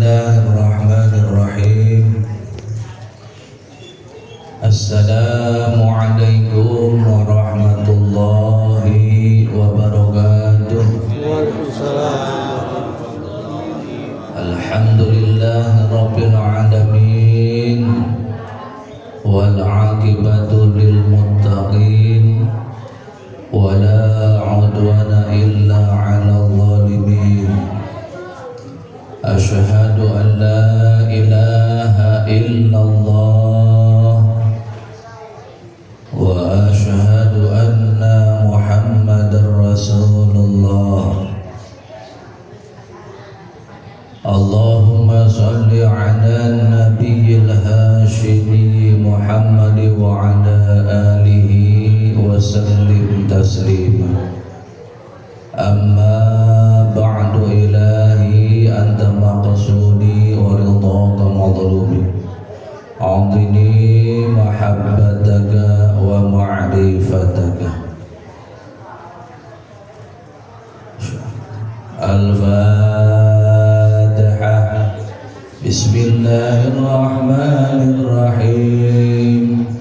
Bismillahirrahmanirrahim. Assalamualaikum warahmatullahi wabarakatuh. Alhamdulillahi rabbil alamin. Wal aqibatu lil muttaqin. Wala udwana illa 'alal zalimin. Asyhadu an la ilaha illallah wa asyhadu anna Muhammadar Rasulullah. Allahumma salli ala nabiyil hashimi Muhammad wa ala alihi wa sallim taslima. Amma ba'du ilahi anta maqsudi wa ridhaka madlubi. A'dini mahabbataka wa ma'rifataka. Al-Fatihah. Bismillahirrahmanirrahim.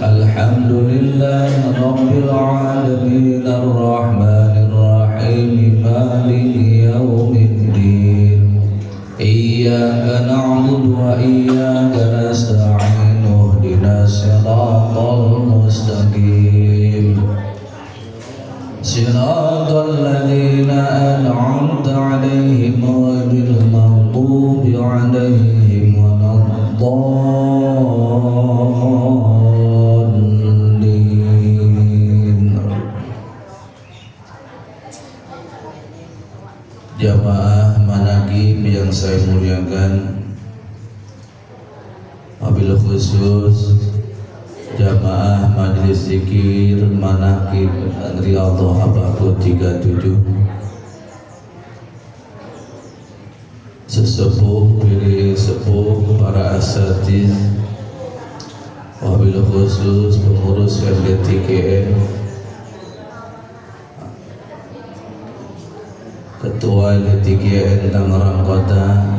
Alhamdulillahi rabbil alamin ar-rahmanir rahim maliki yaumiddin. Iyyaka na'budu wa iyyaka nasta'in ihdinas siratal mustaqim. Siratal ladzina an'amta 'alaihim ghairil maghdubi 'alaihim waladdallin. Jamaah manaqib yang saya muliakan, wabil khusus jamaah majelis zikir manaqib Riyadhah Abaqut 37, sesepuh pilih sepuh para asatiz, wabil khusus pengurus LDTKN, Ketua LDTKN Tangerang Kota,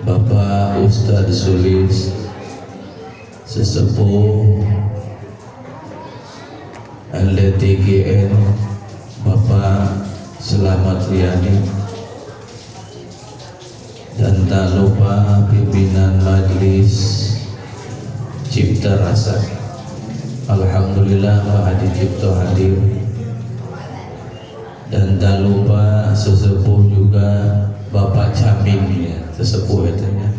Bapak Ustadz Sulis, sesepuh LDTKN Bapak Selamat Riyadi, dan tak lupa pimpinan Majelis Cipta Rasa. Alhamdulillah Pak Hadi Cipto hadir, dan tak lupa sesepuh juga Bapak Caming ya, sesepuh itu ya.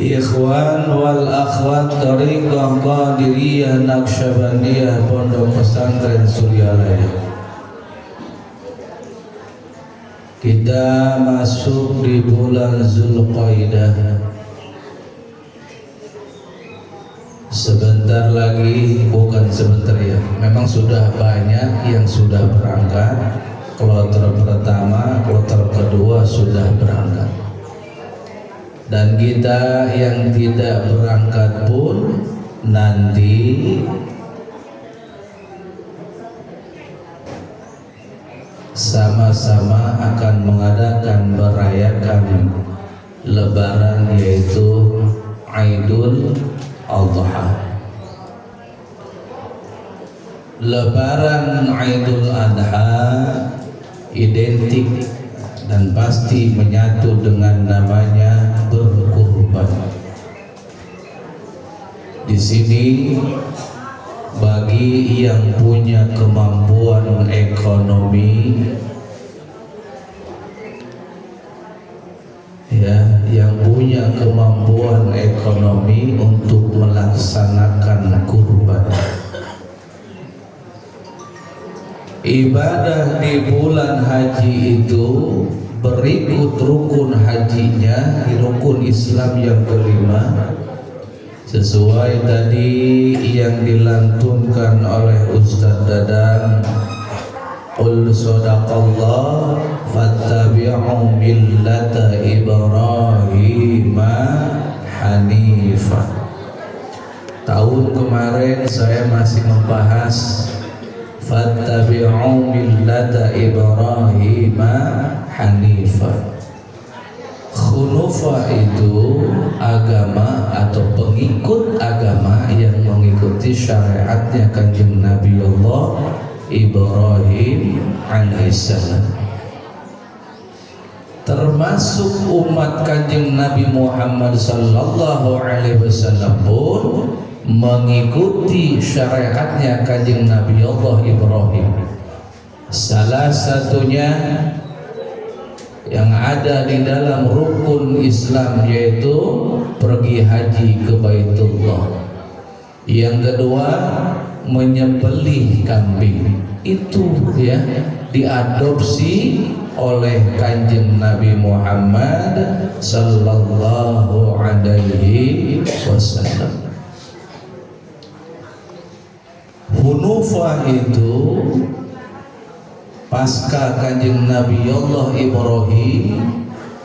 Ikhwan wal akhwat Thariqah Qadiriyah Naqsyabandiyah Pondok Pesantren Suryalaya. Kita masuk di bulan Zulqaidah. Sebentar lagi, bukan sebentar ya, memang sudah banyak yang sudah berangkat. Kloter pertama, kloter kedua sudah berangkat. Dan kita yang tidak berangkat pun nanti sama-sama akan mengadakan merayakan Lebaran, yaitu Aidul Adha. Lebaran Aidul Adha identik dan pasti menyatu dengan namanya berkurban. Di sini bagi yang punya kemampuan ekonomi, ya, yang punya kemampuan ekonomi untuk melaksanakan kurban. Ibadah di bulan haji itu berikut rukun hajinya, di rukun Islam yang kelima, sesuai tadi yang dilantunkan oleh Ustaz Dadang. Qul sadaqallah fattabi'u millata Ibrahim Hanifah. Tahun kemarin saya masih membahas fattabi'u millata Ibrahim hanifa. Hunufa itu agama atau pengikut agama yang mengikuti syariatnya Kanjeng Nabi Allah Ibrahim alaihissalam. Termasuk umat Kanjeng Nabi Muhammad sallallahu alaihi wasallam pun mengikuti syariatnya Kanjeng Nabi Allah Ibrahim. Salah satunya yang ada di dalam rukun Islam yaitu pergi haji ke Baitullah. Yang kedua menyembelih kambing. Itu ya diadopsi oleh Kanjeng Nabi Muhammad sallallahu alaihi wasallam. Hunufa itu pasca Kanjeng Nabi Allah Ibrahim,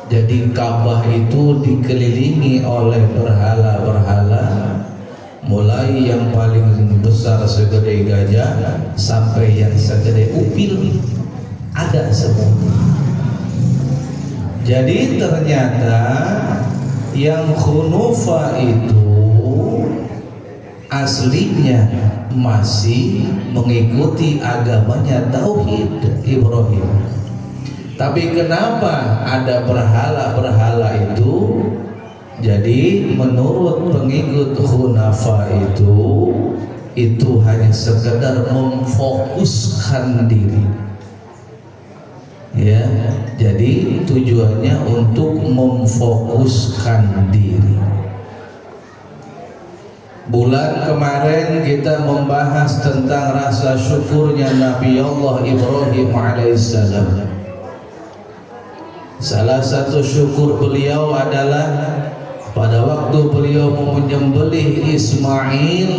jadi Ka'bah itu dikelilingi oleh berhala-berhala, mulai yang paling besar segede gajah sampai yang segede upil, ada semua. Jadi ternyata yang Hunufa itu aslinya masih mengikuti agamanya Tauhid Ibrahim. Tapi kenapa ada berhala-berhala itu? Jadi menurut pengikut Hunafa itu hanya sekedar memfokuskan diri. Ya, jadi tujuannya untuk memfokuskan diri. Bulan kemarin kita membahas tentang rasa syukurnya Nabi Allah Ibrahim alaihissalam. Salah satu syukur beliau adalah pada waktu beliau menyembelih Ismail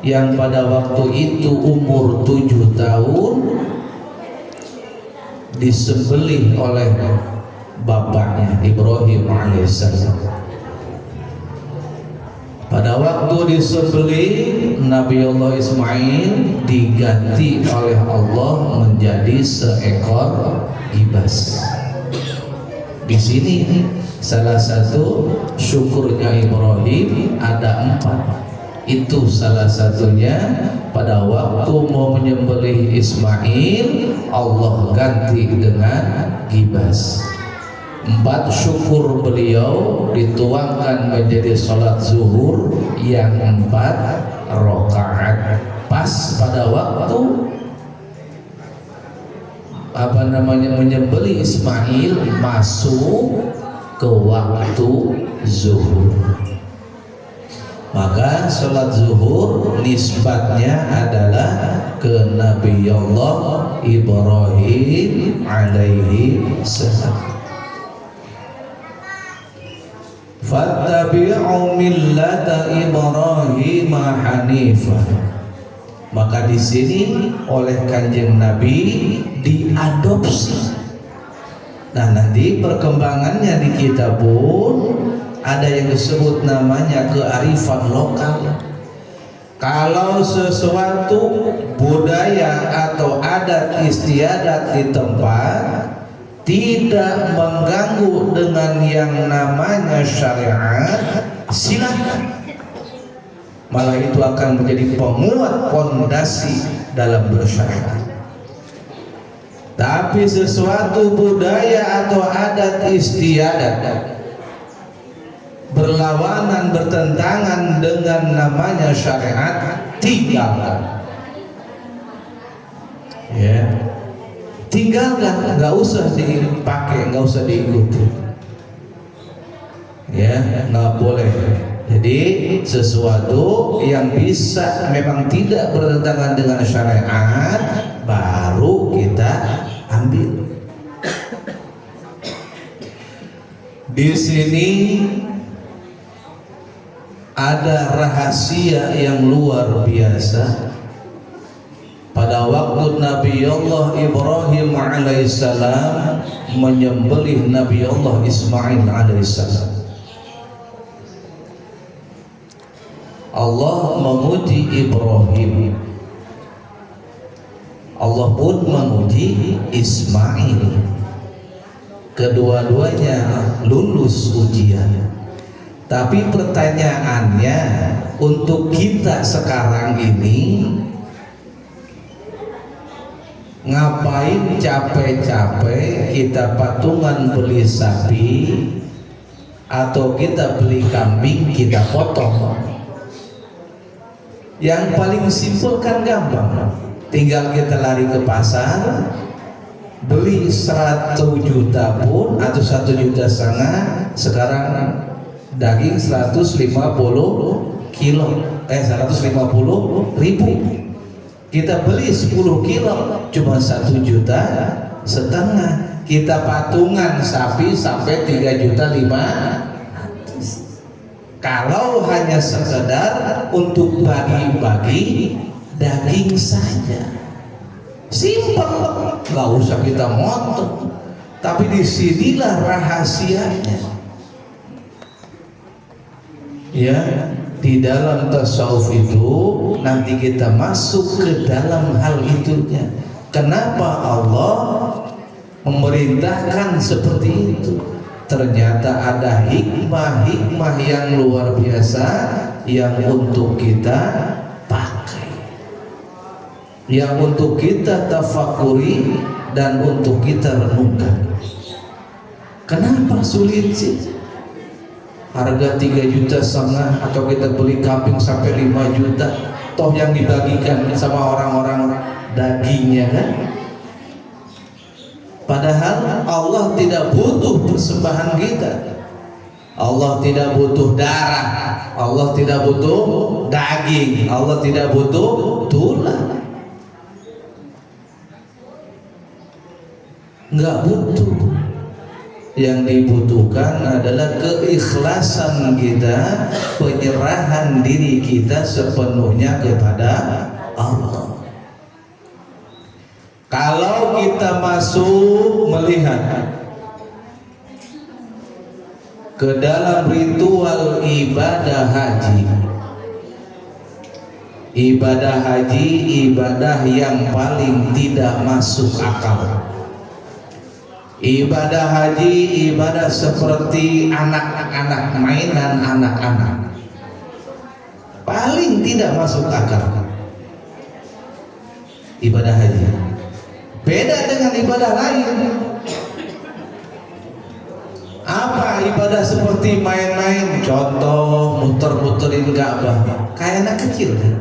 yang pada waktu itu umur 7 tahun, disembelih oleh bapaknya Ibrahim alaihissalam. Pada waktu disembelih Nabi Allah Ismail diganti oleh Allah menjadi seekor gibas. Di sini salah satu syukurnya Ibrahim ada 4. Itu salah satunya pada waktu mau menyembelih Ismail Allah ganti dengan gibas. 4 syukur beliau dituangkan menjadi sholat zuhur yang 4 rakaat, pas pada waktu menyembelih Ismail masuk ke waktu zuhur. Maka sholat zuhur nisbatnya adalah ke Nabi Allah Ibrahim alaihi salam. Fattabi'u millata Ibrahim hanifah. Maka di sini oleh Kanjeng Nabi diadopsi. Nah, nanti perkembangannya di kita pun ada yang disebut namanya kearifan lokal. Kalau sesuatu budaya atau adat istiadat di tempat tidak mengganggu dengan yang namanya syariat, silakan. Malah itu akan menjadi penguat pondasi dalam bersyariat. Tapi sesuatu budaya atau adat istiadat berlawanan, bertentangan dengan namanya syariat, tinggalkan. Ya, tinggalkan, nggak usah dipakai, nggak usah diikuti. Ya, nggak boleh. Jadi sesuatu yang bisa memang tidak bertentangan dengan syariat baru kita ambil. Di sini ada rahasia yang luar biasa. Pada waktu Nabi Allah Ibrahim alaihissalam menyembelih Nabi Allah Ismail alaihissalam, Allah menguji Ibrahim. Allah pun menguji Ismail. Kedua-duanya lulus ujian. Tapi pertanyaannya, untuk kita sekarang ini ngapain capek-capek kita patungan beli sapi atau kita beli kambing kita potong? Yang paling simpel kan gampang, tinggal kita lari ke pasar beli 100 juta pun atau 1,5 juta, sekarang daging 150 kilo 150.000, kita beli 10 kilo cuma 1,5 juta, kita patungan sapi sampai 3,5 juta. Kalau hanya sekedar untuk bagi-bagi daging saja, simpel, nggak usah kita motong. Tapi disinilah rahasianya. Ya, di dalam tasawuf itu nanti kita masuk ke dalam hal itunya. Kenapa Allah memerintahkan seperti itu? Ternyata ada hikmah-hikmah yang luar biasa yang untuk kita pakai, yang untuk kita tafakuri dan untuk kita renungkan. Kenapa sulit sih? Harga 3,5 juta atau kita beli kambing sampai 5 juta, toh yang dibagikan sama orang-orang dagingnya kan? Padahal Allah tidak butuh persembahan kita. Allah tidak butuh darah, Allah tidak butuh daging, Allah tidak butuh tulang. Enggak butuh. Yang dibutuhkan adalah keikhlasan kita, penyerahan diri kita sepenuhnya kepada Allah. Kalau kita masuk melihat ke dalam ritual ibadah haji, ibadah yang paling tidak masuk akal. Ibadah haji ibadah seperti anak-anak, mainan anak-anak, paling tidak masuk akal. Ibadah haji beda dengan ibadah lain. Apa ibadah seperti main-main, contoh muter-muterin Ka'bah, kayak anak kecil kan?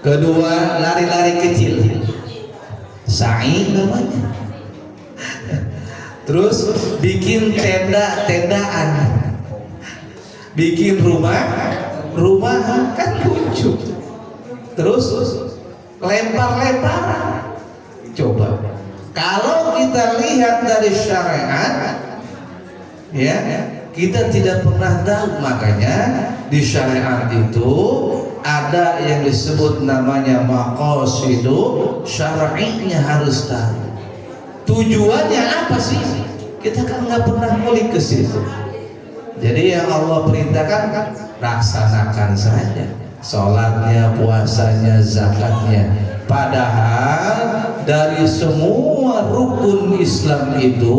Kedua, lari-lari kecil, sa'i namanya. Terus bikin tenda-tendaan, bikin rumah kan lucu. Terus lempar-lemparan. Coba kalau kita lihat dari syariat, ya, kita tidak pernah tahu. Makanya di syariat itu ada yang disebut namanya maqasidu syar'inya, harus tahu tujuannya apa sih. Kita kan nggak pernah ngulik ke situ. Jadi yang Allah perintahkan laksanakan saja, sholatnya, puasanya, zakatnya. Padahal dari semua rukun Islam itu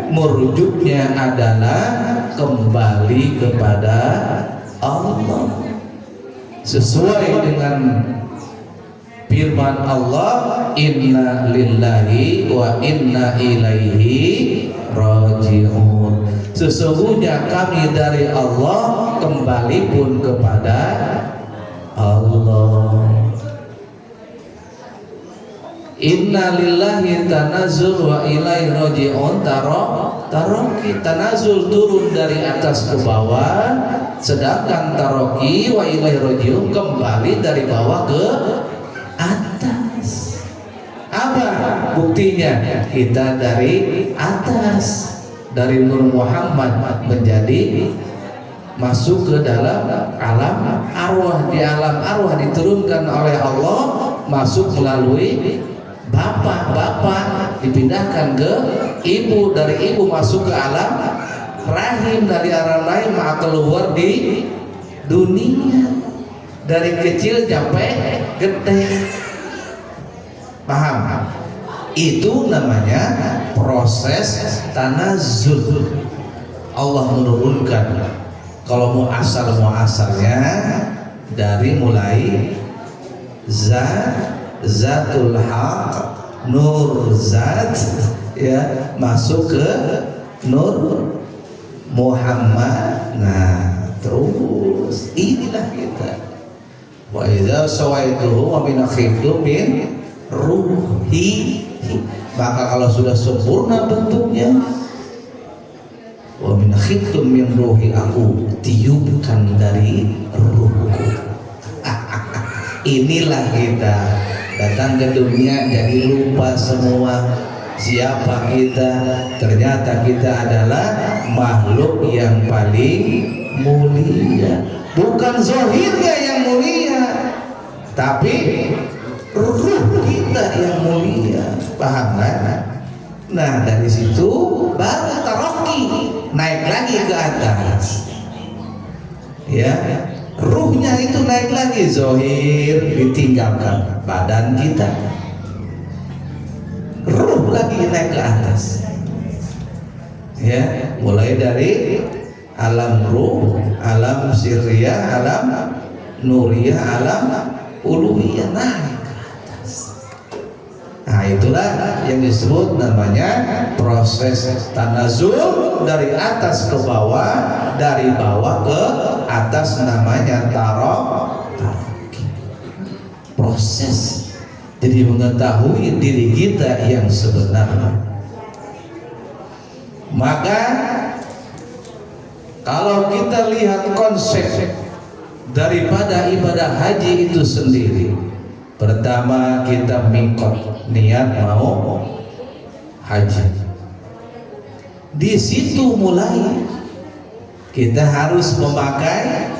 merujuknya adalah kembali kepada Allah, sesuai dengan firman Allah, inna lillahi wa inna ilaihi raji'un. Sesungguhnya kami dari Allah, kembali pun kepada Allah. Inna lillahi tanazul wa ilaihi raji'un. Taroki tanazul turun dari atas ke bawah, sedangkan taroki wa ilaihi raji'un kembali dari bawah ke atas. Apa buktinya? Kita dari atas, dari Nur Muhammad menjadi masuk ke dalam alam arwah. Di alam arwah diturunkan oleh Allah, masuk melalui bapak dipindahkan ke ibu, dari ibu masuk ke alam rahim, dari alam rahim keluar di dunia, dari kecil sampai gede. Paham? Itu namanya proses tanazzul. Allah menurunkan. Kalau mau asalnya dari mulai zatul haq, nur zat, ya, masuk ke nur Muhammad. Nah, terus inilah kita. Wa idza sawaituhu wa min khiftu min ruhi. Maka kalau sudah sempurna bentuknya, wa min khiftu min ruhi, aku tiupkan dari ruhku. Inilah kita datang ke dunia jadi lupa semua siapa kita. Ternyata kita adalah makhluk yang paling mulia. Bukan zahirnya yang mulia, tapi ruh kita yang mulia. Paham kan? Nah, dari situ baru taroki, naik lagi ke atas. Ya, ruhnya itu naik lagi, zahir ditinggalkan badan kita, ruh lagi naik ke atas. Ya, mulai dari alam ruh, alam sirriyah, alam nuriyah, alam uluhiyah, naik ke atas. Nah, itulah yang disebut namanya proses tanazul, dari atas ke bawah, dari bawah ke atas, namanya taroki. Proses jadi mengetahui diri kita yang sebenarnya. Maka kalau kita lihat konsep daripada ibadah haji itu sendiri, pertama kita mikot, niat mau haji. Di situ mulai kita harus memakai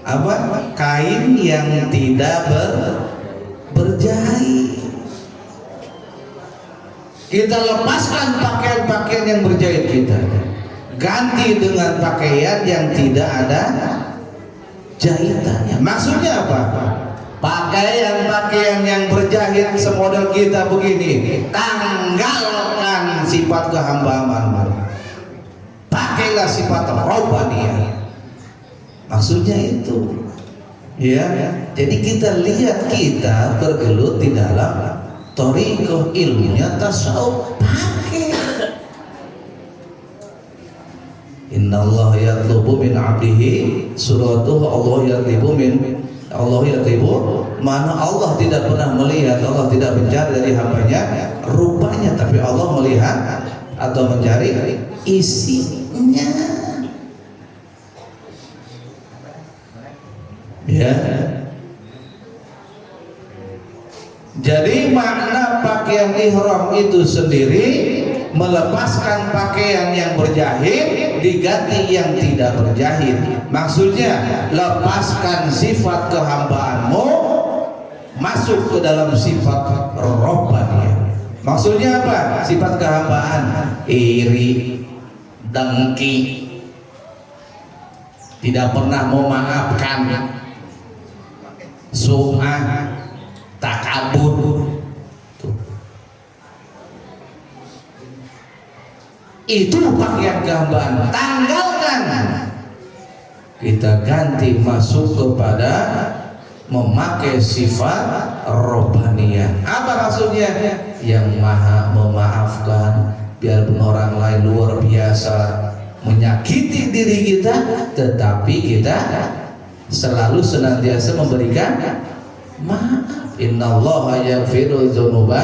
apa? Kain yang tidak berjahit. Kita lepaskan pakaian-pakaian yang berjahit kita, ganti dengan pakaian yang tidak ada jahitannya. Maksudnya apa? Pakaian-pakaian yang berjahit semodel kita begini, tanggalkan sifat kehambaan, pakailah sifat robbaniyah. Maksudnya itu, ya. Jadi kita lihat kita bergelut di dalam thariqah ilmunya tasawuf, pakai. Innallaha yatlubu min 'abdihi suratuhu, Allah yatlubu, mana Allah tidak pernah melihat, Allah tidak mencari dari hambanya rupanya, tapi Allah melihat atau mencari isinya. Ya. Jadi makna pakaian ihram itu sendiri melepaskan pakaian yang berjahit, diganti yang tidak berjahit. Maksudnya lepaskan sifat kehambaanmu, masuk ke dalam sifat robbaniyah. Maksudnya apa? Sifat kehambaan, iri, dengki, tidak pernah memaafkan, sum'ah, takabur. Itu pakaian kehambaan, tanggalkan. Kita ganti, masuk kepada memakai sifat robbaniyah. Apa maksudnya? Yang maha memaafkan, biarpun orang lain luar biasa menyakiti diri kita, tetapi kita selalu senantiasa memberikan maaf. Innallaha yaghfiru dzunuba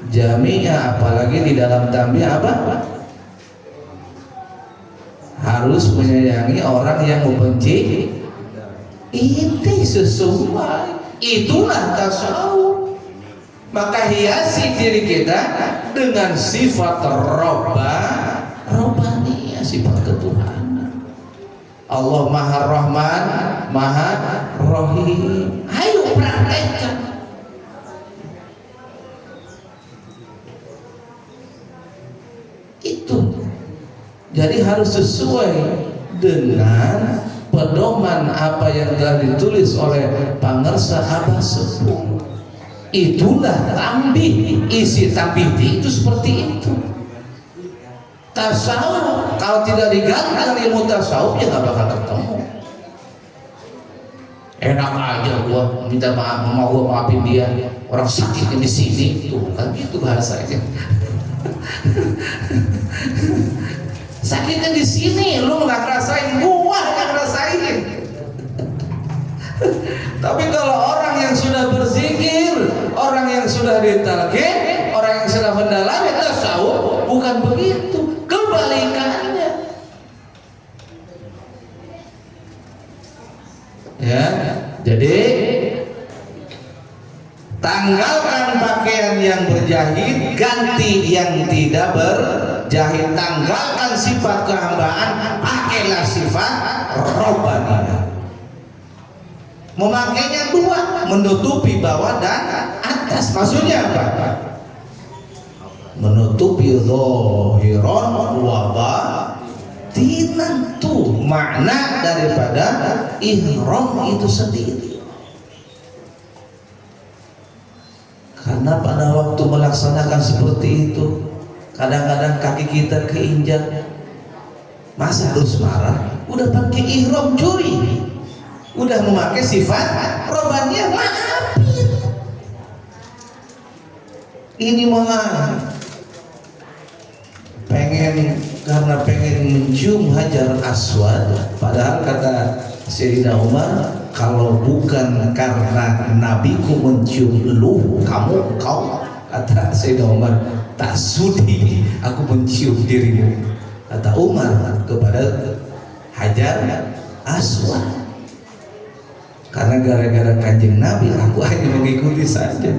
jami'a. Apalagi di dalam tambih apa? Harus menyayangi orang yang membenci. Ini sesuai, itulah tasawuf. Maka hiasi diri kita dengan sifat robbaniyah, sifat ketuhanan. Allah Maha Rahman, Maha Rahim. Ayo praktekkan. Itu. Jadi harus sesuai dengan pedoman apa yang telah ditulis oleh pangersa Abah Sepuh. Itulah tambih, isi tambih itu seperti itu. Tasawuf kalau tidak diganti dengan ilmu tasawuf ya nggak bakal ketemu. Enak aja gua minta maaf, mau gua maafin dia, orang sakitnya di sini tuh kan gitu bahasanya. Sakitnya di sini, lu nggak ngerasain, gua nggak ngerasain. Tapi kalau orang yang sudah berzikir, orang yang sudah ditalqin, orang yang sudah mendalami tasawuf, bukan begitu, kebalikannya. Ya, jadi tanggalkan pakaian yang berjahit, ganti yang tidak berjahit. Tanggalkan sifat kehambaan, pakailah sifat robbaniyah. Memakainya dua, menutupi bawah dan atas. Maksudnya apa? Menutupi zahiran wa batinan, tuh makna daripada ihram itu sendiri. Karena pada waktu melaksanakan seperti itu, kadang-kadang kaki kita keinjak, masa harus marah? Udah pakai ihram cuy, udah memakai sifat robbaniyah, maafin. Ini malah karena pengen mencium Hajar Aswad, padahal kata Sayyidina Umar, kalau bukan karena nabiku mencium lu, kau kata Sayyidina Umar, tak sudi aku mencium dirimu, kata Umar kepada Hajar Aswad. Karena gara-gara Kanjeng Nabi aku hanya mengikuti saja,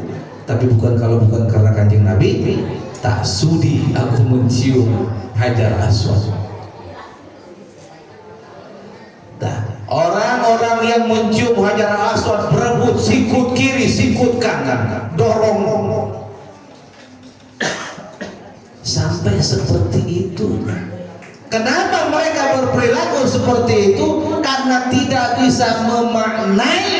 tapi kalau bukan karena Kanjeng Nabi, tak sudi aku mencium Hajar Aswad. Orang-orang yang mencium Hajar Aswad berebut sikut kiri, sikut kanan, dorong, sampai seperti itu. Kenapa mereka berperilaku seperti itu? Karena tidak bisa memaknai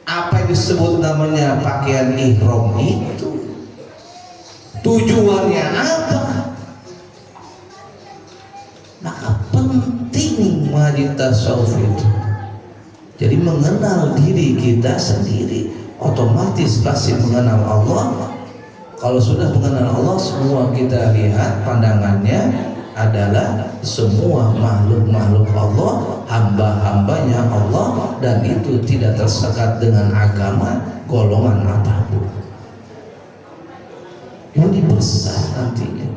apa yang disebut namanya pakaian ihram itu. Tujuannya apa? Maka penting mengaji tasawuf itu. Jadi mengenal diri kita sendiri, otomatis pasti mengenal Allah. Kalau sudah mengenal Allah, semua kita lihat pandangannya adalah semua makhluk-makhluk Allah, hamba-hambanya Allah, dan itu tidak tersekat dengan agama golongan apapun. Ini besar nantinya.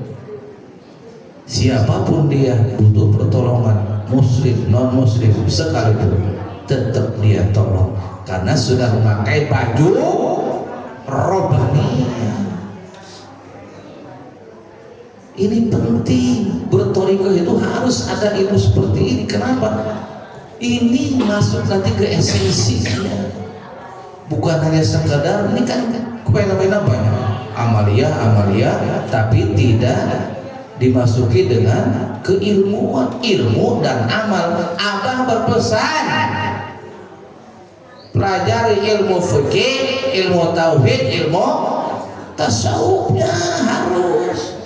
Siapapun dia butuh pertolongan, muslim, non muslim sekalipun, tetap dia tolong karena sudah memakai baju robbaniyah. Ini penting, berthariqah itu harus ada ilmu seperti ini. Kenapa? Ini masuk nanti ke esensinya, bukan hanya sekadar ini kan fenomena banyak amalia, tapi tidak dimasuki dengan keilmuan, ilmu dan amal. Abah berpesan, pelajari ilmu fikih, ilmu tauhid, ilmu tasawufnya harus,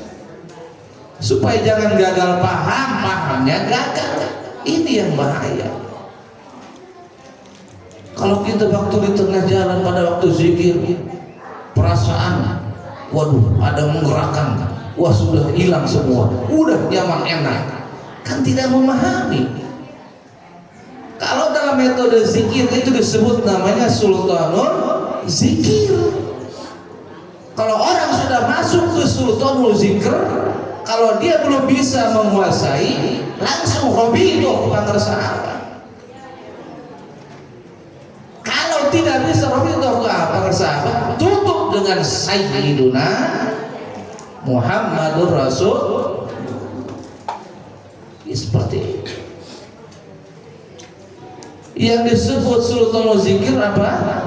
supaya jangan gagal paham, pahamnya gagal. Ini yang bahaya. Kalau kita waktu di tengah jalan pada waktu zikir, perasaan waduh ada menggerakkan, wah sudah hilang semua, udah nyaman enak, kan tidak memahami. Kalau dalam metode zikir itu disebut namanya sultanul zikir. Kalau orang sudah masuk ke sultanul zikir, kalau dia belum bisa menguasai, langsung hobi itu pangersa apa. Kalau tidak bisa hobi itu pangersa apa, tutup dengan Sayyiduna Muhammadur Rasul. Seperti itu. Yang disebut sultanul zikir apa?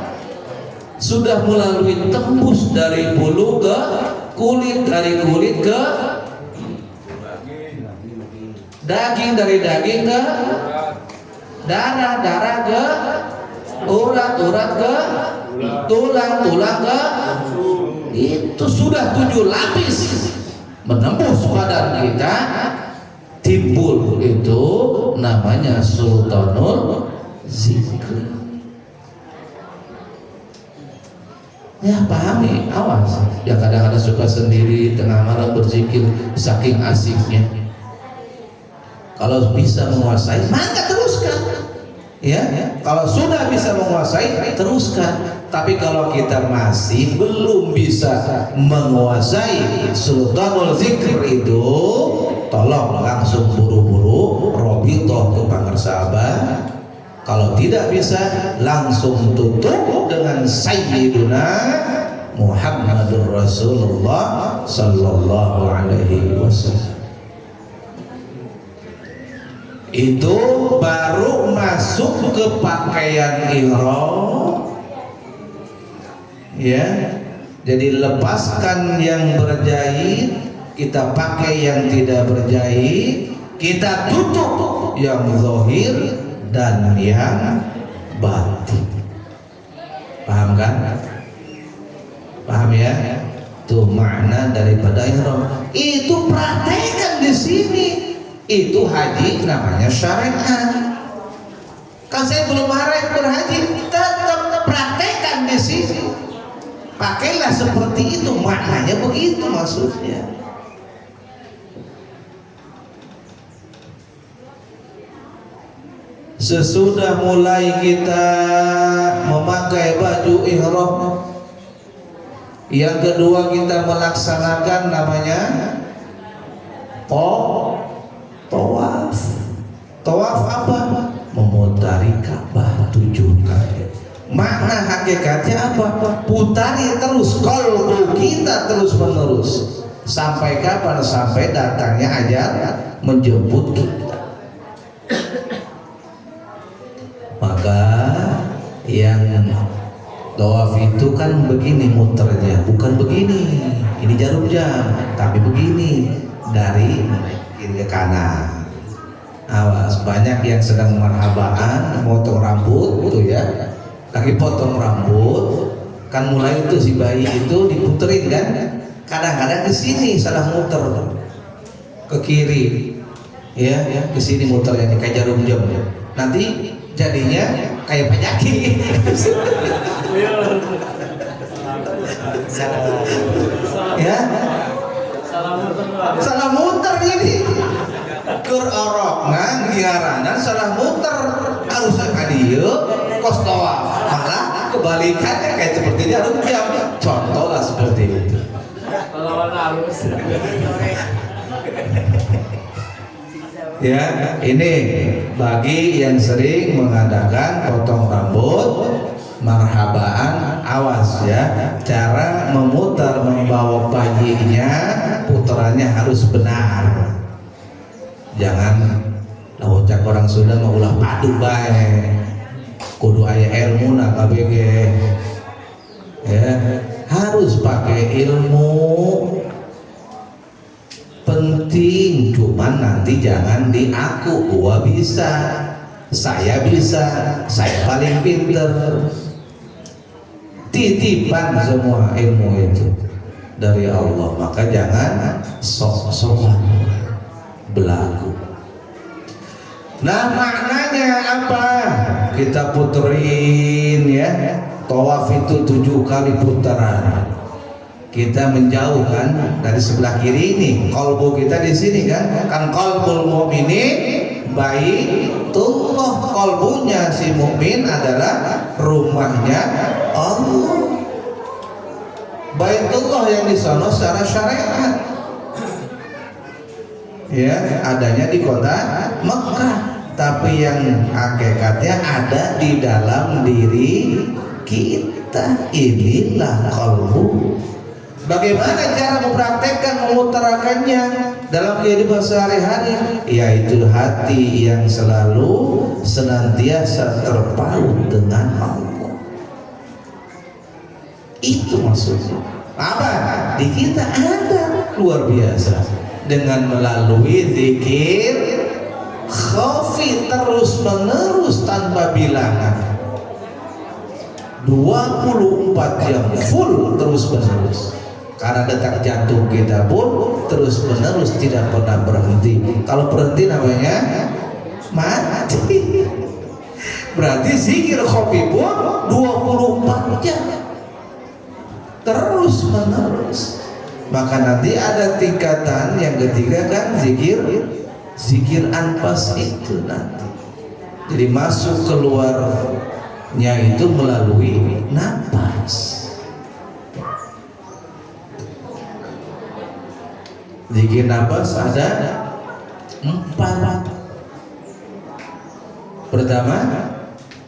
Sudah melalui tembus dari bulu ke kulit, dari kulit ke daging, dari daging ke darah ke urat ke tulang ke itu sudah 7 lapis menembus badan kita. Timbul itu namanya sultanul zikri. Ya pahami, awas. Ya kadang-kadang suka sendiri tengah malam berzikir saking asiknya. Kalau bisa menguasai, maka teruskan. Ya, kalau sudah bisa menguasai, teruskan. Tapi kalau kita masih belum bisa menguasai sultanul zikr itu, tolong langsung buru-buru robitoh ke pangersaban. Kalau tidak bisa, langsung tutup dengan Sayyiduna Muhammadur Rasulullah Sallallahu Alaihi Wasallam. Itu baru masuk ke pakaian ihram. Ya, jadi lepaskan yang berjahit, kita pakai yang tidak berjahit, kita tutup yang zahir dan yang batin. Paham kan? Paham ya? Itu makna daripada ihram. Itu praktekkan di sini. Itu haji namanya syariat. Kan saya belum berhaji, tetap praktekkan di sini. Pakailah seperti itu, maknanya begitu maksudnya. Sesudah mulai kita memakai baju ihram, yang kedua kita melaksanakan namanya tawaf. Tawaf apa? Memutari Ka'bah 7 kali. Makna hakikatnya apa? Putari terus qalbu kita terus menerus. Sampai kapan? Sampai datangnya ajal menjemput kita. Maka yang tawaf itu kan begini muternya, bukan begini. Ini jarum jam, tapi begini dari kiri ke kanan. Awas, banyak yang sedang marhabaan potong rambut tuh ya. Lagi potong rambut, kan mulai itu si bayi itu diputerin kan. Kadang-kadang ke sini salah muter. Ke kiri. Ya, ke sini muternya kayak jarum jam. Nanti jadinya kayak penyakit. Ya, salah muter ini. Keur orokna giaranan salah muter, harusnya kadieu kos tawaf, malah kebalikannya kayak seperti jarum jam. Contoh lah seperti itu. Ya, ini bagi yang sering mengadakan potong rambut, marhabaan, awas ya, cara memutar membawa bayinya, putarannya harus benar. Jangan ucap orang Sunda mau ulah padu bae, kudu aya ilmu na KBG. Ya, harus pakai ilmu. Penting, cuman nanti jangan diaku gua bisa, saya bisa, saya paling pinter. Titipan semua ilmu itu dari Allah, maka jangan sok-sokan belagu. Nah, maknanya apa? Kita puterin ya. Tawaf itu 7 kali putaran. Kita menjauhkan dari sebelah kiri ini, kalbu kita di sini kan qalbul mu'minin baitullah. Kalbunya si mukmin adalah rumahnya Allah. Baitullah yang di sana secara syariat. Ya, adanya di kota Mekah, tapi yang hakikatnya ada di dalam diri kita. Inilah kalbu. Bagaimana cara mempraktekkan, mengutarakannya dalam kehidupan sehari-hari? Yaitu hati yang selalu senantiasa terpaut dengan Allah. Itu maksudnya. Apa? Di kita ada luar biasa dengan melalui zikir khafi terus menerus tanpa bilangan, 24 jam full terus menerus. Karena detak jantung kita pun terus menerus tidak pernah berhenti. Kalau berhenti namanya mati. Berarti zikir khafi pun 24 jam terus menerus. Maka nanti ada tingkatan yang ketiga kan zikir anfas itu nanti. Jadi masuk keluarnya itu melalui nafas. Zikir nafas ada 4. Pertama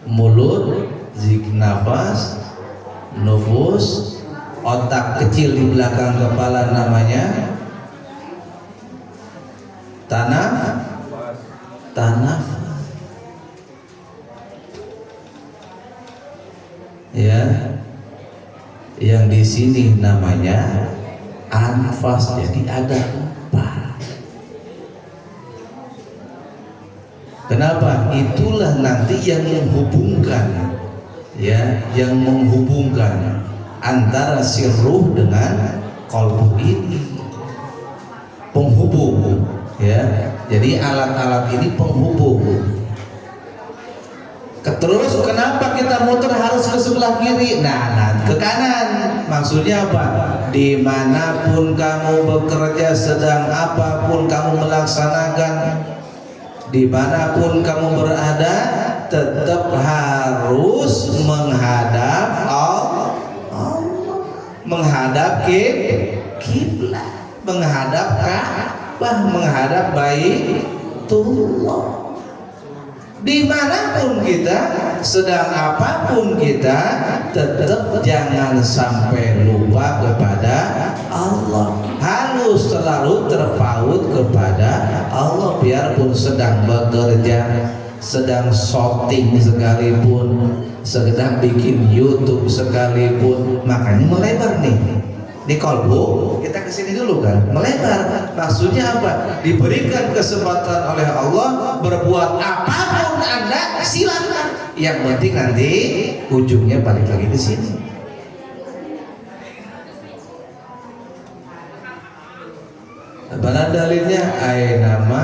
mulut, zikir nafas, nufus, otak kecil di belakang kepala namanya tanaf, ya, yang di sini namanya anfas. Jadi ada 4. Kenapa? Itulah nanti yang menghubungkan, ya, yang menghubungkan antara si ruh dengan qalbu ini, penghubung, ya. Jadi alat-alat ini penghubung. Terus kenapa kita muter harus ke sebelah kiri? Nah, ke kanan. Maksudnya apa? Dimanapun kamu bekerja, sedang apapun kamu melaksanakan, dimanapun kamu berada, tetap harus menghadap Allah, menghadap kiblat, menghadap Ka'bah, menghadap Baitullah. Dimanapun kita, sedang apapun kita, tetap jangan sampai lupa kepada Allah. Harus selalu terpaut kepada Allah, biarpun sedang bekerja, sedang syuting sekalipun, sedang bikin YouTube sekalipun. Makanya melebar nih di kolbu, kita kesini dulu kan, melebar. Maksudnya apa? Diberikan kesempatan oleh Allah berbuat apapun Anda, silakan. Yang penting nanti ujungnya balik lagi ke sini. Mana dalilnya? Nama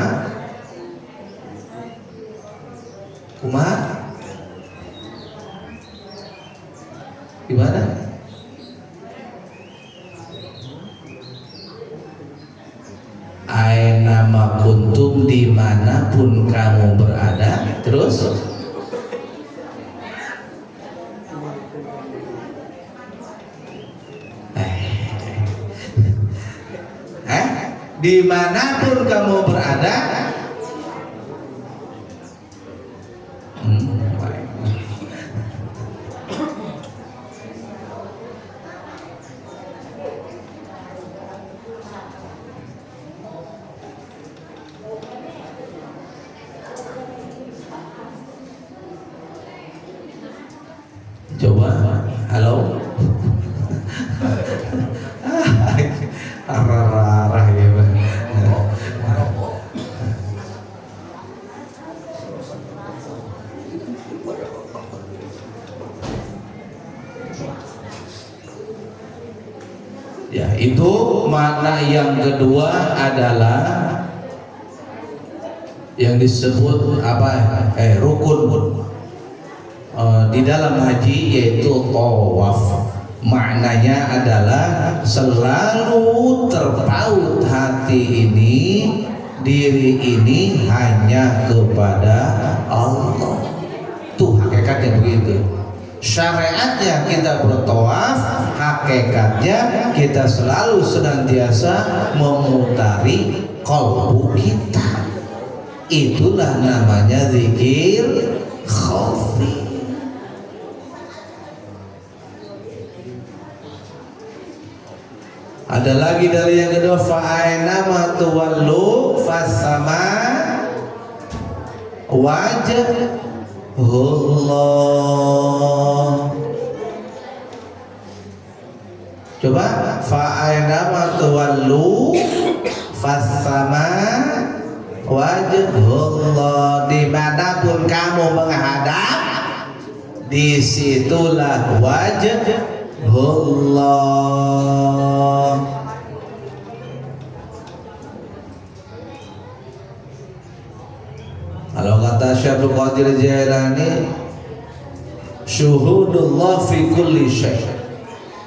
Umar gimana? Nama kuntum, dimanapun kamu berada. Terus dimanapun kamu berada. Coba, halo. Arah-arah ya, Bang. Ya, itu makna yang kedua adalah yang disebut apa? Rukun di dalam haji, yaitu tawaf. Maknanya adalah selalu terpaut hati ini, diri ini hanya kepada Allah. Tuh hakikatnya begitu. Syariatnya kita bertawaf, hakikatnya kita selalu senantiasa memutari qalbu kita. Itulah namanya zikir khafi. Ada lagi dari yang kedua, fa'aina ma tuwallu fasama wajhullah. Coba, fa'aina ma tuwallu fasama wajhullah. Dimanapun kamu menghadap, disitulah wajhullah. Kalau kata Syekh Abdul Qadir Jailani, syuhudullah fi kulli syai',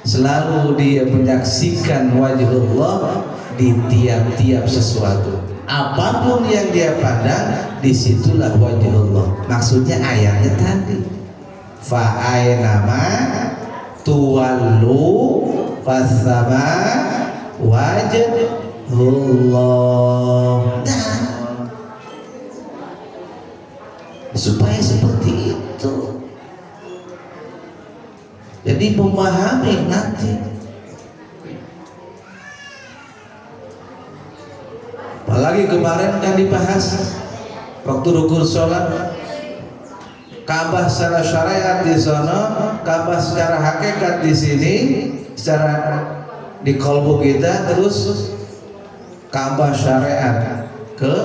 selalu dia menyaksikan wajhullah di tiap-tiap sesuatu. Apapun yang dia pandang, disitulah wajhullah. Maksudnya ayatnya tadi, fa aynama tuwallu fasama wajhullah. Supaya seperti itu. Jadi memahami nanti. Apalagi kemarin kan dibahas waktu rukun sholat, Ka'bah secara syariat di sana, Ka'bah secara hakikat di sini, secara di kalbu kita, terus Ka'bah syariat ke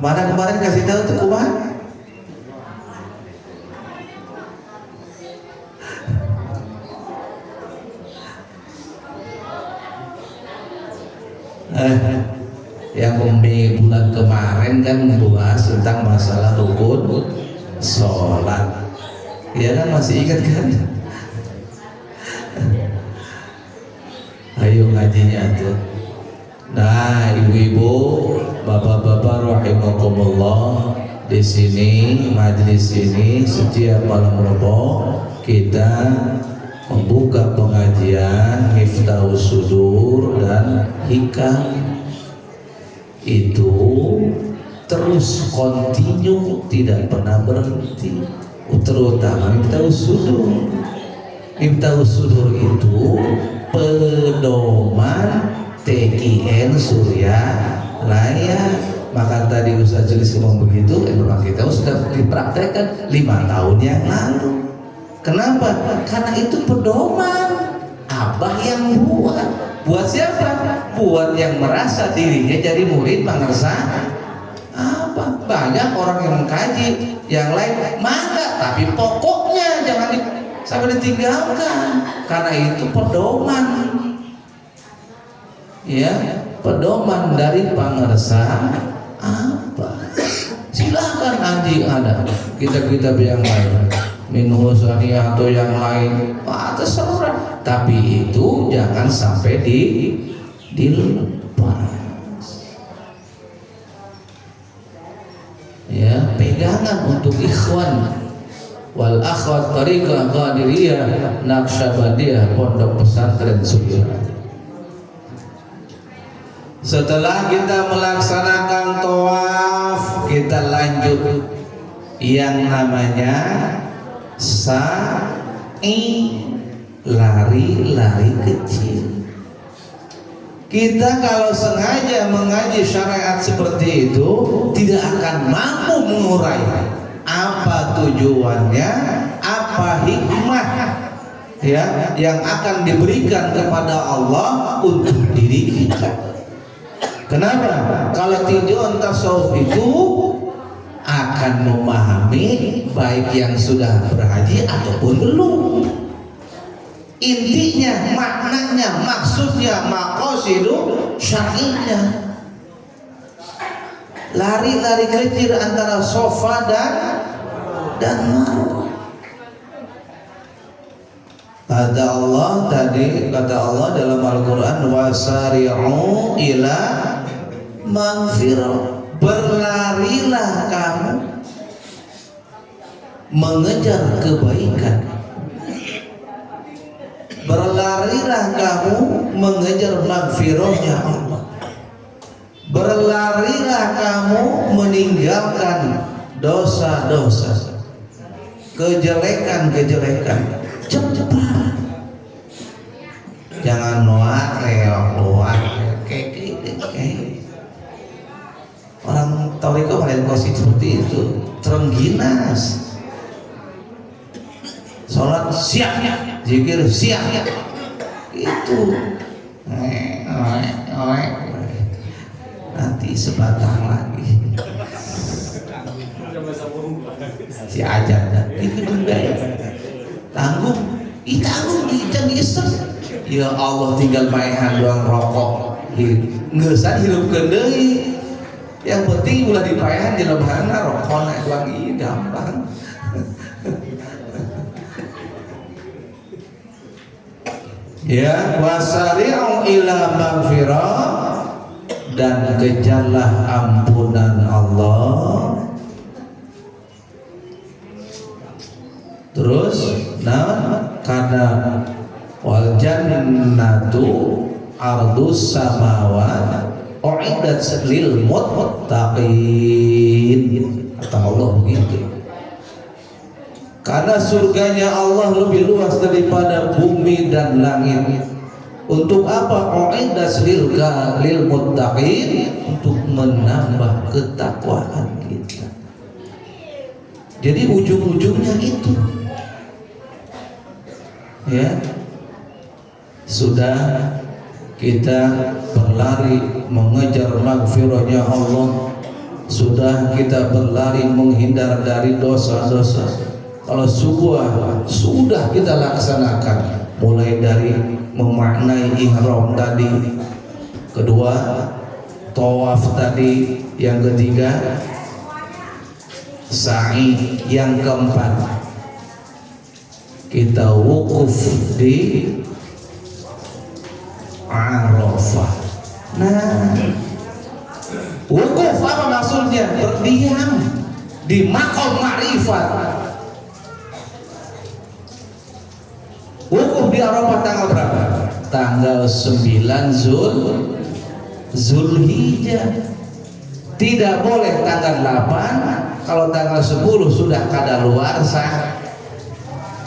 mana kemarin kasih tahu tuh kumaha? Yang bulan kemarin kan membahas tentang masalah rukun sholat. Ya kan, masih ingat kan? Ayo ngajinya tuh. Nah, ibu-ibu, bapak-bapak rahimakumullah, di sini majelis ini setiap malam Rabu kita membuka pengajian Miftahus Sudur dan Hikam. Itu terus kontinu, tidak pernah berhenti, terutama Miftahus Sudur. Miftahus Sudur itu pedoman TKN Surya Raya. Maka tadi Ustaz Jelis ngomong begitu, memang kita sudah dipraktekkan 5 tahun yang lalu. Kenapa? Karena itu pedoman Abah yang buat. Buat siapa? Buat yang merasa dirinya jadi murid pengersa apa? Banyak orang yang mengkaji, yang lain mangga, tapi pokoknya jangan sampai ditinggalkan. Karena itu pedoman. Ya, pedoman dari pengersa apa? Silakan anjing ada kitab-kitab yang lain, Minhus Saniyah atau yang lain, terserah. Tapi itu jangan sampai dilepas. Ya, pegangan untuk ikhwan wal akhwat Thariqah Qadiriyah Naqsyabandiyah Pondok Pesantren Suryani. Setelah kita melaksanakan tawaf, kita lanjut yang namanya sa'i, lari-lari kecil. Kita kalau sengaja mengaji syariat seperti itu tidak akan mampu mengurai apa tujuannya, apa hikmah ya yang akan diberikan kepada Allah untuk diri kita. Kenapa? Kalau tujuan tasawuf itu akan memahami baik yang sudah berhaji ataupun belum. Intinya, maknanya, maksudnya, maqasidu syar'inya. Lari-lari kecil antara Safa dan Marwah. Kata Allah dalam Al-Quran, wasari'u ila maghfirah, berlarilah kamu mengejar kebaikan, berlarilah kamu mengejar maghfirahnya Allah, berlarilah kamu meninggalkan dosa-dosa, kejelekan-kejelekan. Cepat, jangan noak kayak orang Toriko kalian kosi seperti itu, terengginas. Sholat siap, zikir siap, itu nanti sebatang lagi. Si ajan itu juga ya tanggung tanggung ikan iseng ya Allah tinggal maehan doang rokok ngesan hirupkeun deui yang penting ulah dipaehan di lebahana rokokna doang ieu gampang. Ya wasari'u ila maghfirah dan kejarlah ampunan Allah. Terus karena wal jannatu ardus samawat uiddat lil muttaqin, kata Allah begitu. Karena surganya Allah lebih luas daripada bumi dan langit. Untuk apa? Uiddat lil muttaqin, untuk menambah ketakwaan kita. Jadi ujung-ujungnya itu ya sudah kita berlari mengejar maghfirahnya Allah, sudah kita berlari menghindar dari dosa-dosa. Kalau sudah kita laksanakan, mulai dari memaknai ihram tadi, kedua tawaf tadi, yang ketiga sa'i, yang keempat kita wukuf di Arafah. Nah, wukuf apa maksudnya? Berdiam di maqam ma'rifat. Wukuf di Arafah tanggal berapa? Tanggal 9 Zulhijjah. Tidak boleh tanggal 8. Kalau tanggal 10 sudah kadaluarsa.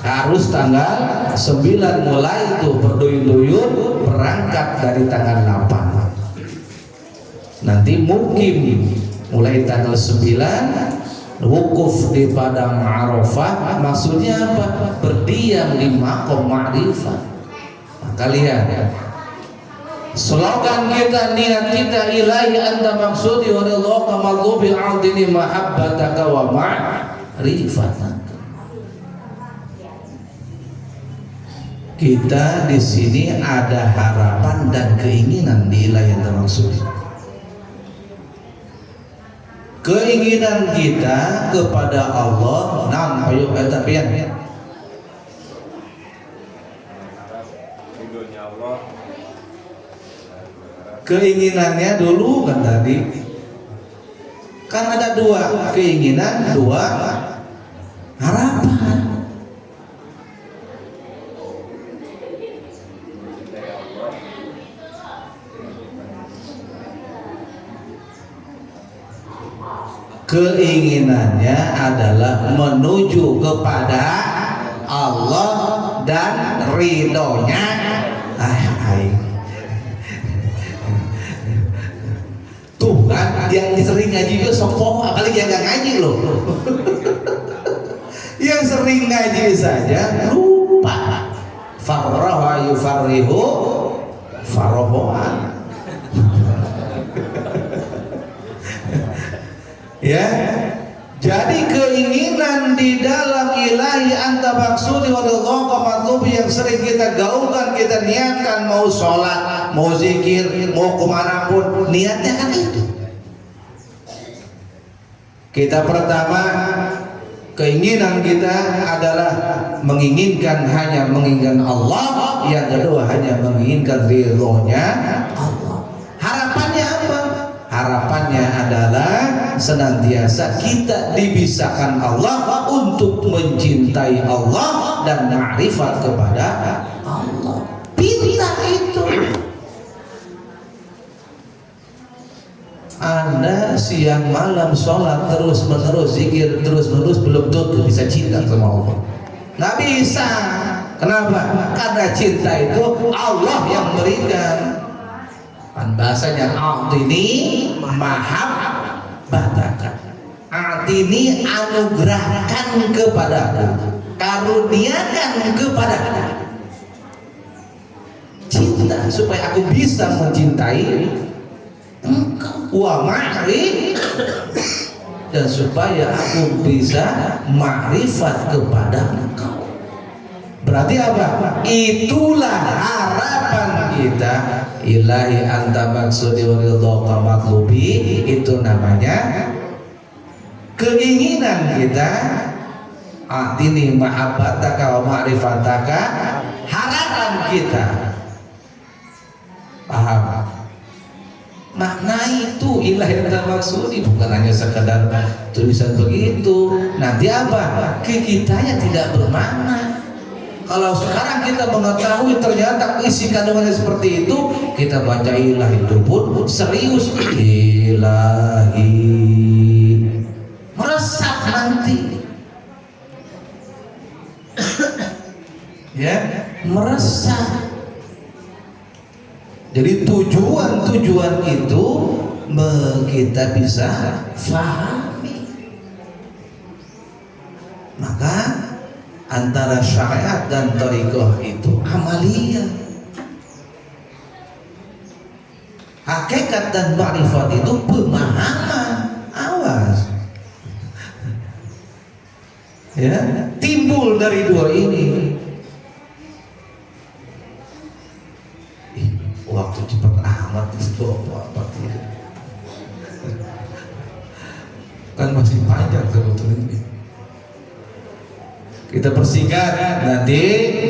Harus tanggal 9 mulai itu berduyun-duyun berangkat dari tanggal 8. Nanti mungkin mulai tanggal 9 wukuf di padang Arafah. Maksudnya apa? Berdiam di maqam ma'rifah. Maka lihat slogan kita, niat kita, ilahi anta maksudi wa ridhaka maghdubi a'dini mahabbataka wa ma'rifataka. Kita di sini ada harapan dan keinginan di ilahi anta maksudi. Keinginan kita kepada Allah, nah ayo kita pian. Keinginannya dulu kan tadi kan ada dua keinginan, dua harapan. Keinginannya adalah menuju kepada Allah dan ridhonya. Tuh kan yang sering ngaji itu sopoh, apalagi yang gak ngaji loh. Yang sering ngaji saja lupa. Farraha yufarrihu farrohoan. Ya, jadi keinginan di dalam ilahi anta maksudi wa ridhaka matlubi yang sering kita gaungkan, kita niatkan, mau sholat, mau zikir, mau kemanapun, niatnya kan itu. Kita pertama, keinginan kita adalah menginginkan, hanya menginginkan Allah. Yang kedua, hanya menginginkan ridhonya Allah. Harapannya apa? Harapannya adalah senantiasa kita dibisakan Allah untuk mencintai Allah dan ma'rifat kepada Allah. Pintar itu. Anda siang malam sholat terus menerus, zikir terus menerus, belum tentu bisa cinta sama Allah. Nggak bisa. Kenapa? Karena cinta itu Allah yang berikan. Kan bahasanya a'tini mahabbataka, a'tini anugerahkan kepadaku, karuniakan kepadaku cinta supaya aku bisa mencintai engkau wa ma'rif, dan supaya aku bisa makrifat kepada engkau. Berarti apa? Itulah harapan kita. Ilahi anta maksudi wa ridhaka matlubi. Itu namanya keinginan kita. Atini mahabbataka wa ma'rifataka, harapan kita. Paham? Makna itu ilahi anta maksudi, bukan hanya sekedar tulisan begitu. Nanti apa? Kitanya tidak bermakna. Kalau sekarang kita mengetahui ternyata isi kandungannya seperti itu, kita baca ilahi itu pun serius. Ilahi meresap nanti, ya, meresap. Jadi tujuan itu kita bisa fahami. Maka antara syariat dan thariqah itu amaliyah. Hakikat dan ma'rifat itu pemahaman. Awas, ya, timbul dari dua ini. Waktu cepat amat itu apa tidak? Kan masih panjang sebetulnya. Kita persingkat, nanti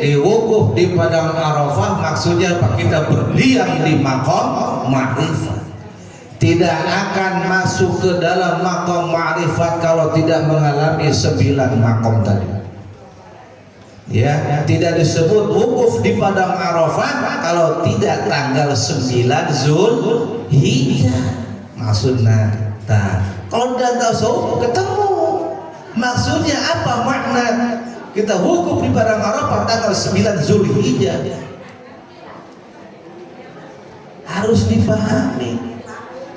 di wukuf di padang Arafah maksudnya apa? Kita berdiam di maqam ma'rifat. Tidak akan masuk ke dalam maqam ma'rifat kalau tidak mengalami 9 maqam tadi. Ya, tidak disebut wukuf di padang Arafah kalau tidak tanggal 9 Zulhijjah. Maksudnya, kalau tidak tahu ketemu. Maksudnya apa makna kita wukuf di padang Arafah tanggal 9 Zulhijjah? Harus dipahami.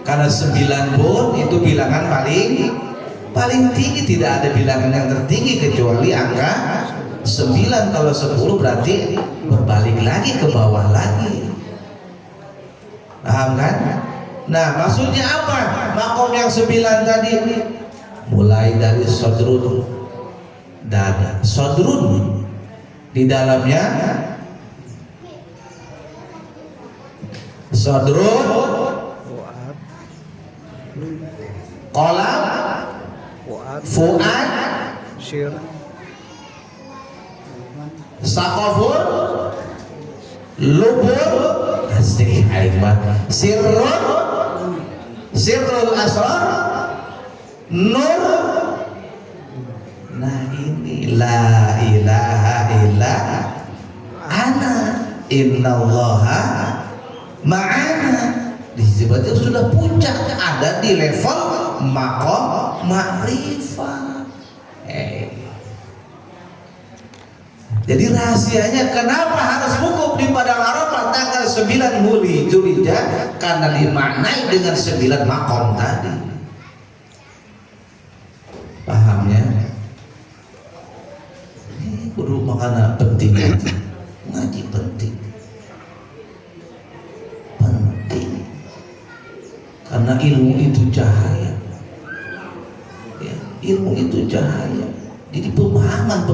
Karena 9 pun itu bilangan paling tinggi, tidak ada bilangan yang tertinggi kecuali angka 9. Kalau 10 berarti berbalik lagi ke bawah lagi. Paham kan? Nah, maksudnya apa? Makom yang 9 tadi mulai dari sodrun, dada, sodrun di dalamnya sodrun, kolam, fuad, sakofur, lubur, asik aiman, sirrul asrar, nur. Nah ini la ilaha illa ana innallaha ma'ana. Disebutnya sudah puncak, ada di level maqam ma'rifah. Jadi rahasianya kenapa harus wukuf di padang Arafah tanggal 9 Zulhijjah? Karena dimaknai dengan 9 maqam tadi. Pahamnya? Ini kudu makana penting, ngaji penting. Karena ilmu itu cahaya, ya, ilmu itu cahaya. Jadi pemahaman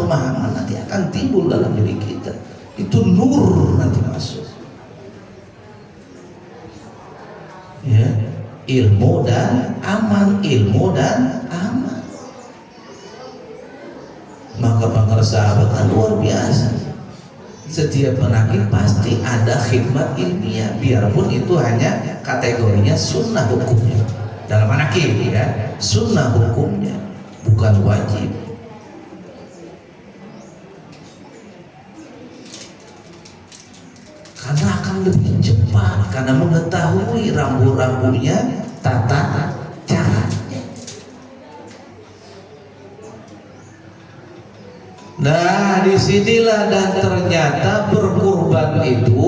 nanti akan timbul dalam diri kita. Itu nur nanti masuk. Ya, ilmu dan aman, ilmu dan aman. Maka para sahabat kan luar biasa. Setiap penyakit pasti ada khidmat ilmiah, biarpun itu hanya kategorinya sunnah hukumnya. Dalam manakib ya, sunnah hukumnya, bukan wajib. Karena akan lebih cepat, karena mengetahui rambu-rambunya, tata caranya. Nah, disinilah dan ternyata berkurban itu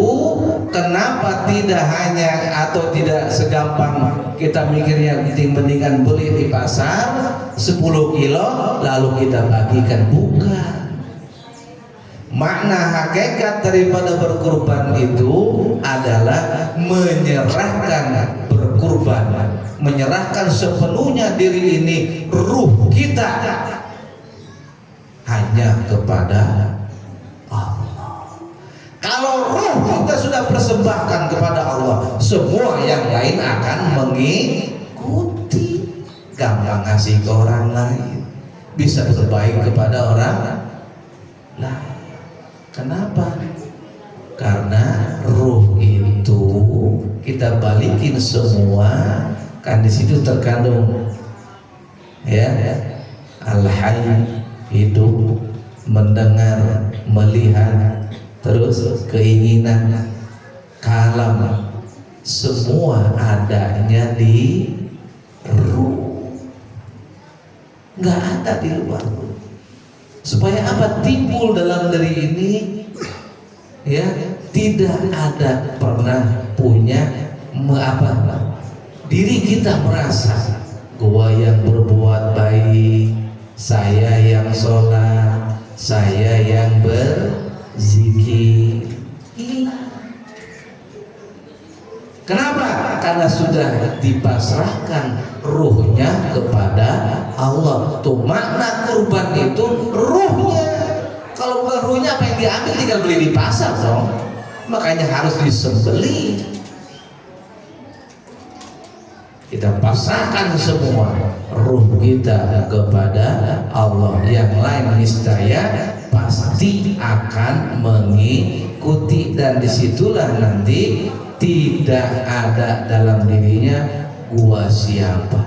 kenapa tidak hanya atau tidak segampang kita mikirnya mendingan beli di pasar 10 kilo lalu kita bagikan, bukan. Makna hakikat daripada berkurban itu adalah menyerahkan berkurban, menyerahkan sepenuhnya diri ini, ruh kita hanya kepada Allah. Kalau ruh kita sudah persembahkan kepada Allah, semua yang lain akan mengikuti. Gampang ngasih ke orang lain, bisa berbaik kepada orang lain. Kenapa? Karena ruh itu kita balikin semua, kan di situ terkandung ya al-hayy, hidup, mendengar, melihat, terus keinginan, kalam, semua adanya di ruh, nggak ada di luar. Supaya apa? Timbul dalam diri ini ya, tidak ada pernah punya diri kita merasa gua yang berbuat baik, saya yang sholat, saya yang berzikir. Kenapa? Karena sudah dipasrahkan ruhnya kepada Allah. Tuh makna kurban itu ruhnya. Kalau bukan ruhnya, apa yang diambil? Tinggal beli di pasar dong. Makanya harus disembelih. Kita pasrahkan semua ruh kita kepada Allah. Yang lain niscaya pasti akan mengikuti, dan disitulah nanti tidak ada dalam dirinya gua siapa,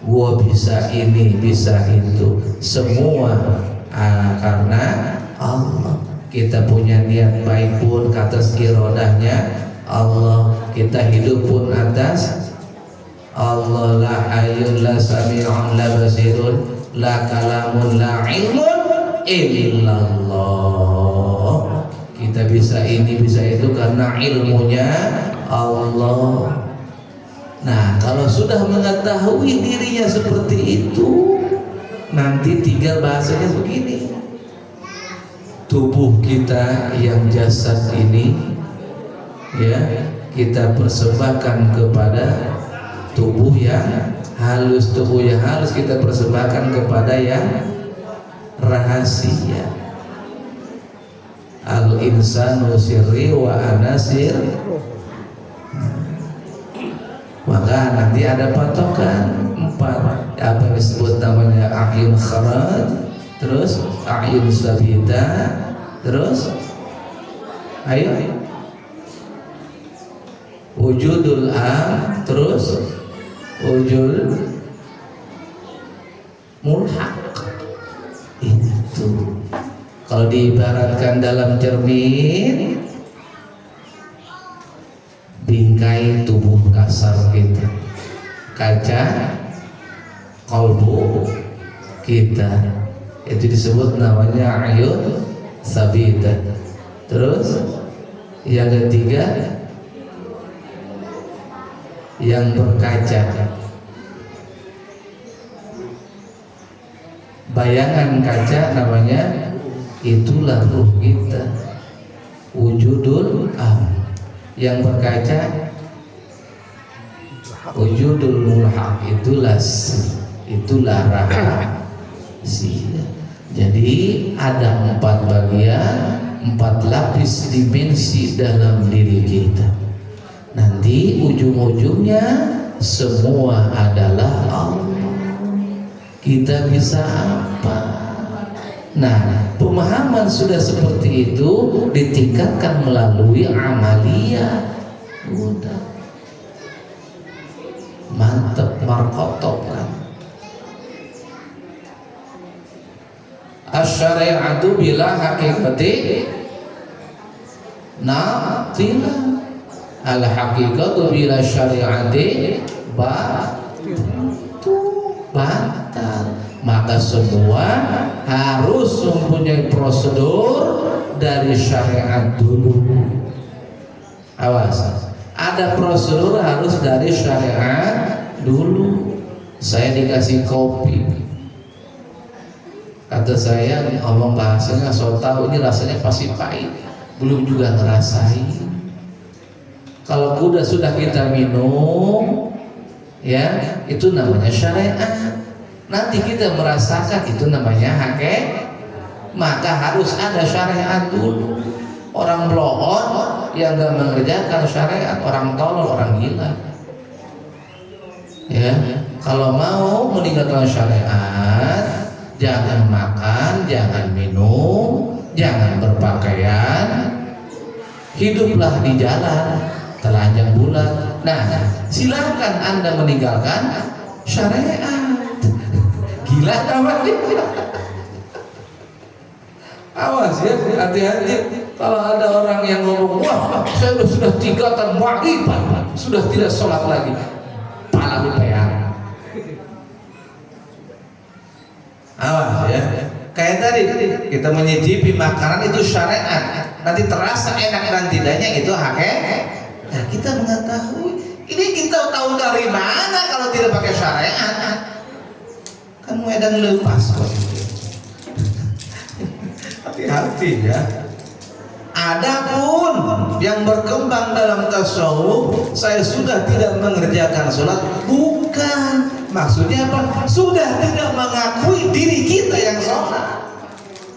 gua bisa ini bisa itu, semua karena Allah. Kita punya niat baik pun atas iradahnya Allah, kita hidup pun atas Allah. La hayyun la sami'un la basirun la kalamun la ilmun illallah. Kita bisa ini bisa itu karena ilmunya Allah. Nah, kalau sudah mengetahui dirinya seperti itu, nanti tinggal bahasanya begini. Tubuh kita yang jasad ini ya, kita persembahkan kepada tubuh yang halus. Tubuh yang halus kita persembahkan kepada yang rahasia. Al-insanu sirri wa anasir. Maka nanti ada patokan 4, apa yang disebut namanya a'yun kharaj, terus a'yun sabita, terus ayo wujudul am, terus wujud mulhaq. Itu kalau diibaratkan dalam cermin, bingkai tubuh kasar kita, kaca kolbu kita, itu disebut namanya ayun sabita. Terus yang ketiga yang berkaca, bayangan kaca namanya, itulah ruh kita, wujudul am. Yang berkaca wujudul mulhaq, itulah rahasia. Jadi ada 4 bagian, 4 lapis dimensi dalam diri kita. Nanti ujung-ujungnya semua adalah Allah. Kita bisa apa? Nah, pemahaman sudah seperti itu ditingkatkan melalui amaliyah. Udah mantep, markotop kan. Asyari'atu bila hakikati naqila, al haqiqatu bila syari'ati batal. Maka semua harus mempunyai prosedur dari syariat dulu. Awas, ada prosedur harus dari syariat dulu. Saya dikasih kopi, kata saya, ngomong bahasanya so tahu ini rasanya pasti pahit, belum juga ngerasain. Kalau kuda sudah kita minum, ya itu namanya syariat. Nanti kita merasakan itu namanya hakikat. Maka harus ada syariat dulu. Orang bloon yang gak mengerjakan syariat, orang tolol, orang gila. Ya, kalau mau meninggalkan syariat, jangan makan, jangan minum, jangan berpakaian, hiduplah di jalan telanjang bulat. Nah, silakan Anda meninggalkan syariat. Gila namanya. Awas ya, hati-hati kalau ada orang yang ngomong, wah saya sudah 3 tahun maghriban sudah tidak sholat lagi, pala lu peang. Awas ya, kayak tadi kita menyicipi makanan itu syariat, nanti terasa enak dan tidaknya itu hakikat. Nah, kita mengetahui ini, kita tahu dari mana kalau tidak pakai syariat? Kan medan lepas kok. Hati-hati ya. Adapun yang berkembang dalam tasawuf, saya sudah tidak mengerjakan sholat, bukan maksudnya apa? Sudah tidak mengakui diri kita yang sholat.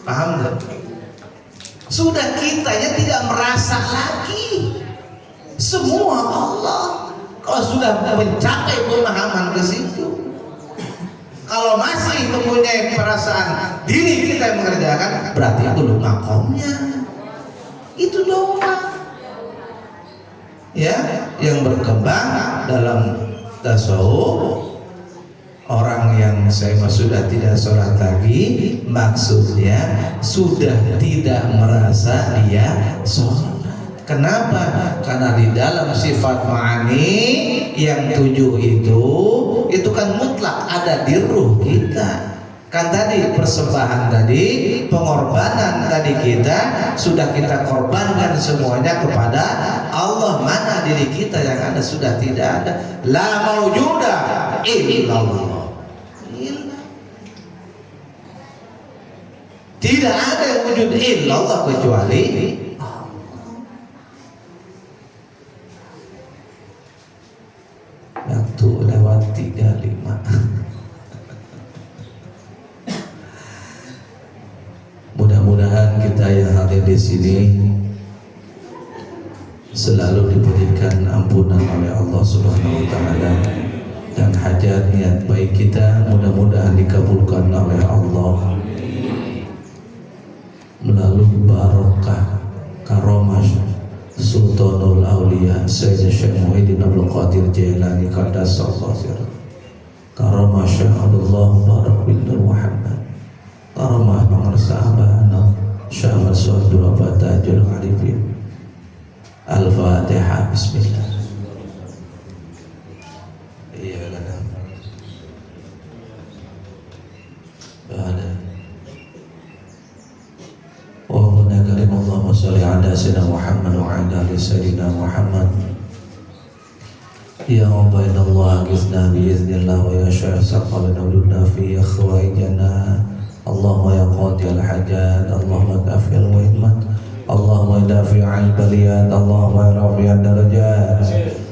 Paham gak? Sudah kitanya tidak merasa lagi. Semua Allah. Kalau sudah mencapai pemahaman ke situ, kalau masih mempunyai perasaan diri kita yang mengerjakan, berarti belum makomnya. Itu doang. Ya, yang berkembang dalam tasawuf, orang yang saya sudah tidak sholat lagi, maksudnya sudah tidak merasa dia sholat. Kenapa? Karena di dalam sifat ma'ani yang 7 itu kan mutlak ada di ruh kita. Kan tadi persembahan tadi, pengorbanan tadi kita sudah kita korbankan semuanya kepada Allah. Mana diri kita yang ada sudah tidak ada. La maujuda illallah. Tidak ada yang wujud illallah kecuali waktu lewat 35. Mudah-mudahan kita yang hadir di sini selalu diberikan ampunan oleh Allah Subhanahu wa taala, dan hajat niat baik kita mudah-mudahan dikabulkan oleh Allah melalui barokah karomah Sultanul Aulia Sayyid Syekh Muhyiddin Abdul Qadir Jailani Qaddasallahu sirrah, karamah Syekh Abdullah Barak bin Muhammad, karamah pengersahabana Syekh Abdul Fatajul Arifin. Al-Fatihah. Bismillah. Iya kan. Baada. Wa karim Allahumma shalli ala sayyidina Muhammad wa ala ali sayyidina Muhammad. Ya Rabbi Allah ghizna bi iznillah wa ya syekh saqalna uluna fi akhwaijana. Allahumma ya qadiyal hajat, Allahumma kafil wa idmat, Allahumma dafi'al baliyat, Allahumma rafi'ad darajat,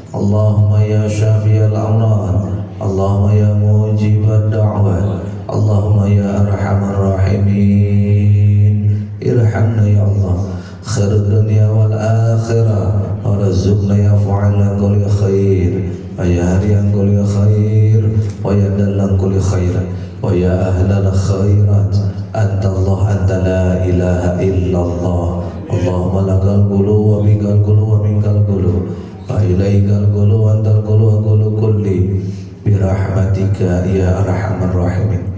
Allahumma ya syafi'al amran, Allahumma ya mujibad da'wat, Allahumma ya arhamar rahimin. Irhamna ya Allah, khairud dunya wal akhirah, warzuqna ya fa'ala kulli khair, wa ya hariyan kulli khair, wa ya dallan kulli khairan, wa ya ahlal khairat. Anta Allah, anta la ilaha illallah. Allahumma lakal qulu wa bikal qulu wa minkal qulu wa ilaikal qulu wa antal qulu wa qulu kulli birahmatika ya arhamar rahimin.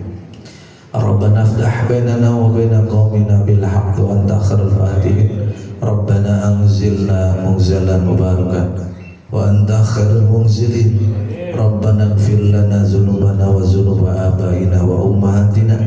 Rabbana aftah bainana wa baina qaumina bil haqqi wa anta khairul fatihin. Rabbana anzilna munzalan mubarakan wa anta khairul munzilin. Rabbana ighfir lana dzunubana wa dzunuba abaina wa ummahatina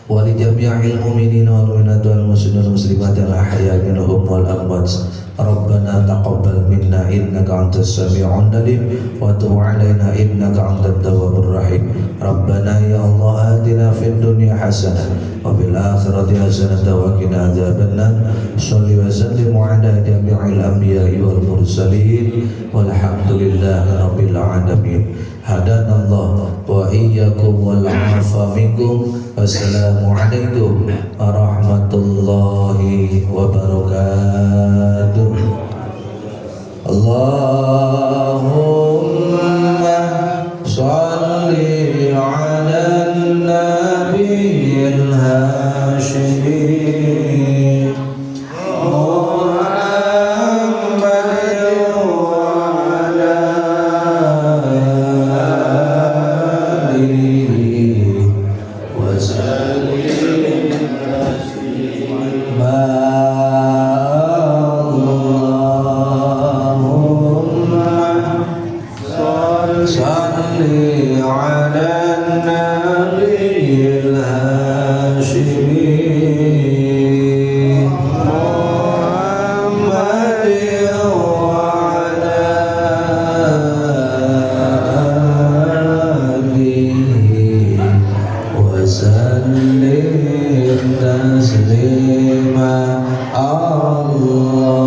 ولجميع المؤمنين والمؤمنات والمسلمين والمسلمات الأحياء منهم والأموات ربنا تقبل منا إنك أنت السميع العليم وتب علينا إنك أنت التواب الرحيم ربنا يا الله آتنا في الدنيا حسنة وفي الآخرة حسنة وقنا عذاب النار صل وسلم على جميع الأنبياء والمرسلين والحمد لله رب العالمين hadana Allah wa iyyakum wal afa minkum wassalamu alaikum warahmatullahi wabarakatuh. Allahumma shalli ala nabiyil hashimi taslima Allah